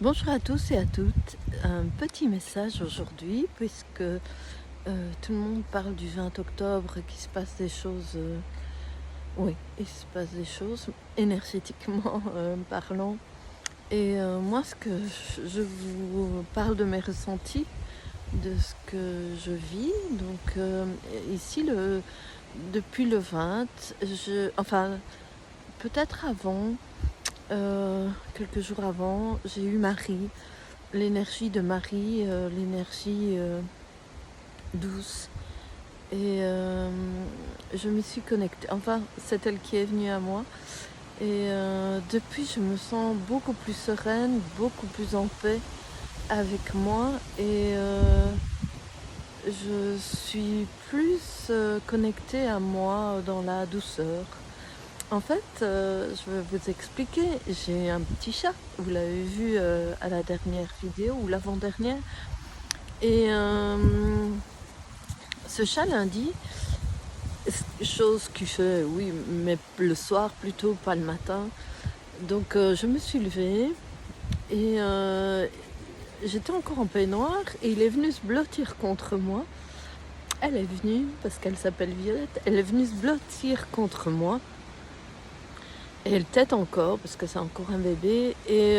Bonjour à tous et à toutes. Un petit message aujourd'hui puisque tout le monde parle du 20 octobre et qu'il se passe des choses. Oui, il se passe des choses énergétiquement parlant. Et moi, ce que je vous parle de mes ressentis, de ce que je vis. Donc ici, depuis le 20, enfin peut-être avant. Quelques jours avant, j'ai eu Marie, l'énergie de Marie, l'énergie douce. Et je me suis connectée, enfin c'est elle qui est venue à moi. Et depuis, je me sens beaucoup plus sereine, beaucoup plus en paix avec moi. Et je suis plus connectée à moi dans la douceur. En fait, je vais vous expliquer, j'ai un petit chat, vous l'avez vu à la dernière vidéo ou l'avant-dernière. Et ce chat lundi, chose qu'il fait, oui, mais le soir plutôt, pas le matin. Donc je me suis levée et j'étais encore en peignoir et il est venu se blottir contre moi. Elle est venue, parce qu'elle s'appelle Violette, elle est venue se blottir contre moi. Et elle tète encore, parce que c'est encore un bébé, et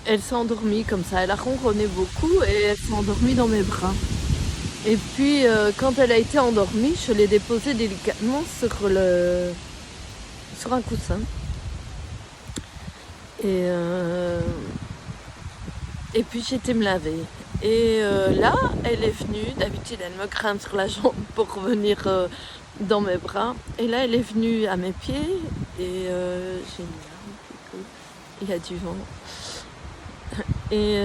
elle s'est endormie comme ça, elle a ronronné beaucoup et elle s'est endormie dans mes bras. Et puis quand elle a été endormie, je l'ai déposée délicatement sur un coussin. Et puis j'ai été me laver. Et là, elle est venue, d'habitude elle me grimpe sur la jambe pour venir dans mes bras. Et là, elle est venue à mes pieds et j'ai une larme qui coule. Il y a du vent. Et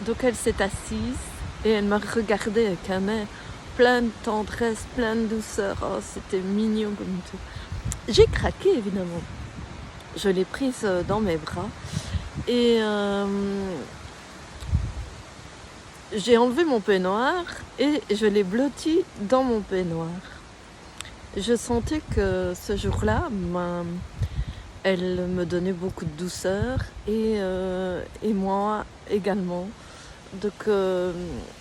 donc elle s'est assise et elle m'a regardée avec un air plein de tendresse, plein de douceur. Oh, c'était mignon comme tout. J'ai craqué évidemment. Je l'ai prise dans mes bras et j'ai enlevé mon peignoir et je l'ai blotti dans mon peignoir. Je sentais que ce jour-là, elle me donnait beaucoup de douceur et moi également. Donc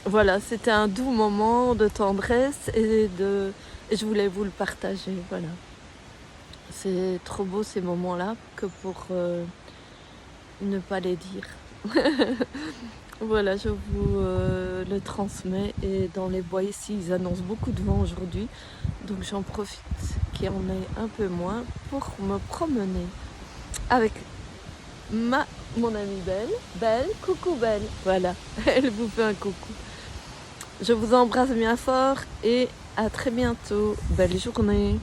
voilà, c'était un doux moment de tendresse et je voulais vous le partager. Voilà, c'est trop beau ces moments-là que pour ne pas les dire. Voilà, je vous le transmets. Et dans les bois ici, ils annoncent beaucoup de vent aujourd'hui. Donc j'en profite qu'il y en ait un peu moins pour me promener avec mon amie Belle, coucou Belle, voilà, elle vous fait un coucou. Je vous embrasse bien fort et à très bientôt, belle journée.